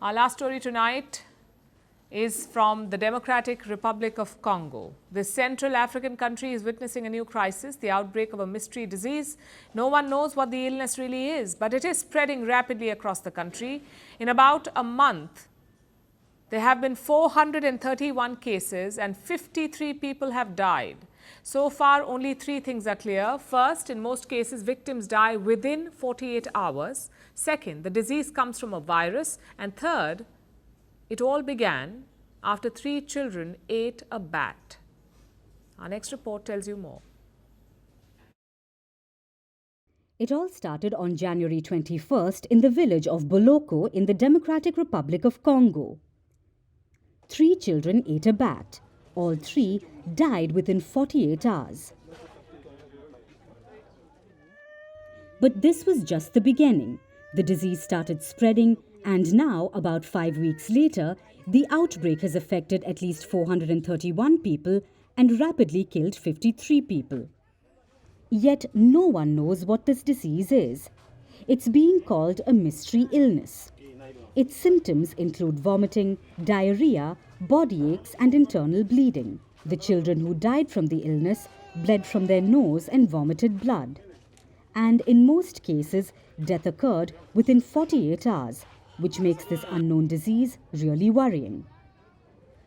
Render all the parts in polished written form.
Our last story tonight is from the Democratic Republic of Congo. This Central African country is witnessing a new crisis, the outbreak of a mystery disease. No one knows what the illness really is, but it is spreading rapidly across the country. In about a month, there have been 431 cases and 53 people have died. So far, only three things are clear. First, in most cases, victims die within 48 hours. Second, the disease comes from a virus. And third, it all began after 3 children ate a bat. Our next report tells you more. It all started on January 21st in the village of Boloko in the Democratic Republic of Congo. 3 children ate a bat. All 3 died within 48 hours. But this was just the beginning. The disease started spreading, and now, about 5 weeks later, the outbreak has affected at least 431 people and rapidly killed 53 people. Yet no one knows what this disease is. It's being called a mystery illness. Its symptoms include vomiting, diarrhea, body aches and internal bleeding. The children who died from the illness bled from their nose and vomited blood. And in most cases, death occurred within 48 hours, which makes this unknown disease really worrying.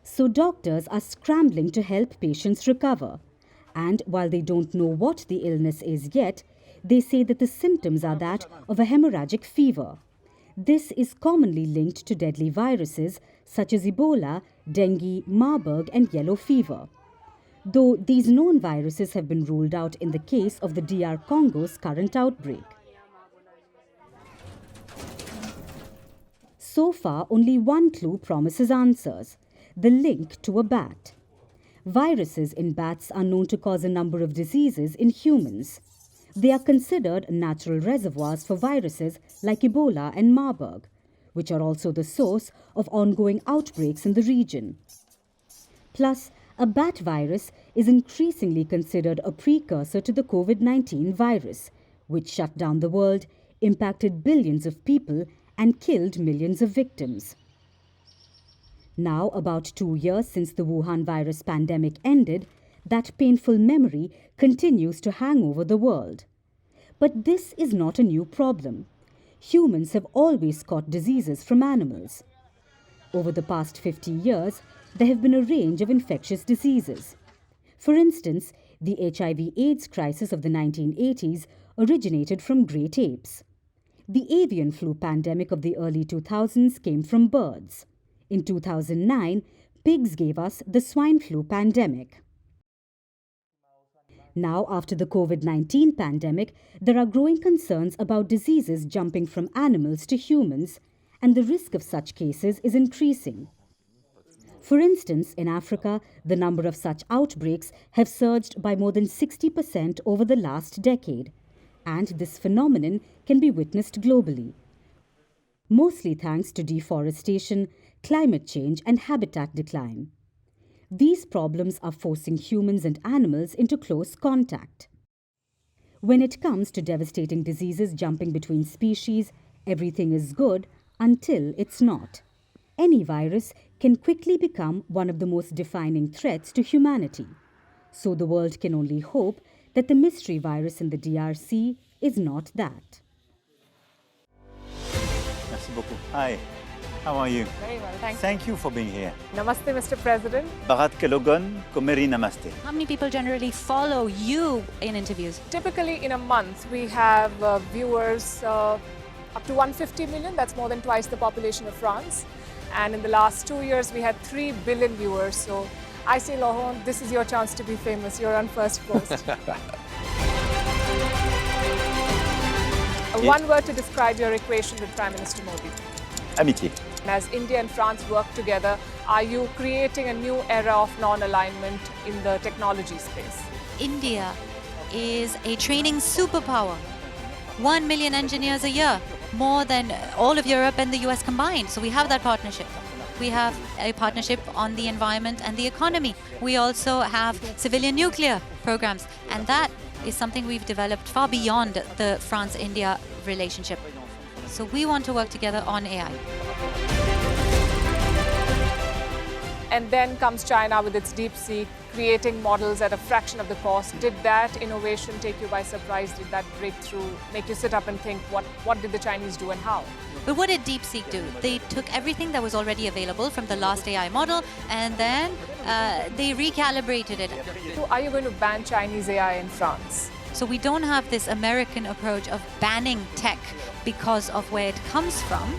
So doctors are scrambling to help patients recover. And while they don't know what the illness is yet, they say that the symptoms are that of a hemorrhagic fever. This is commonly linked to deadly viruses such as Ebola, dengue, Marburg and yellow fever. Though these known viruses have been ruled out in the case of the DR Congo's current outbreak. So far, only one clue promises answers: the link to a bat. Viruses in bats are known to cause a number of diseases in humans. They are considered natural reservoirs for viruses like Ebola and Marburg, which are also the source of ongoing outbreaks in the region. Plus, a bat virus is increasingly considered a precursor to the COVID-19 virus, which shut down the world, impacted billions of people, and killed millions of victims. Now, about 2 years since the Wuhan virus pandemic ended, that painful memory continues to hang over the world. But this is not a new problem. Humans have always caught diseases from animals. Over the past 50 years, there have been a range of infectious diseases. For instance, the HIV/AIDS crisis of the 1980s originated from great apes. The avian flu pandemic of the early 2000s came from birds. In 2009, pigs gave us the swine flu pandemic. Now, after the COVID-19 pandemic, there are growing concerns about diseases jumping from animals to humans, and the risk of such cases is increasing. For instance, in Africa, the number of such outbreaks have surged by more than 60% over the last decade, and this phenomenon can be witnessed globally, mostly thanks to deforestation, climate change, and habitat decline. These problems are forcing humans and animals into close contact. When it comes to devastating diseases jumping between species, everything is good until it's not. Any virus can quickly become one of the most defining threats to humanity. So the world can only hope that the mystery virus in the DRC is not that. Merci beaucoup. Hi. How are you? Very well, thank you. Thank you for being here. Namaste, Mr. President. Bharat Kelogon, Komeri Namaste. How many people generally follow you in interviews? Typically, in a month, we have viewers up to 150 million. That's more than twice the population of France. And in the last 2 years, we had 3 billion viewers. So I say, Laurent, this is your chance to be famous. You're on Firstpost. One word to describe your equation with Prime Minister Modi. Amitié. As India and France work together, are you creating a new era of non-alignment in the technology space? India is a training superpower. 1 million engineers a year, more than all of Europe and the US combined. So we have that partnership. We have a partnership on the environment and the economy. We also have civilian nuclear programs. And that is something we've developed far beyond the France-India relationship. So we want to work together on AI. And then comes China with its DeepSeek, creating models at a fraction of the cost. Did that innovation take you by surprise? Did that breakthrough make you sit up and think, what did the Chinese do and how? But what did DeepSeek do? They took everything that was already available from the last AI model and then they recalibrated it. So are you going to ban Chinese AI in France? So we don't have this American approach of banning tech because of where it comes from.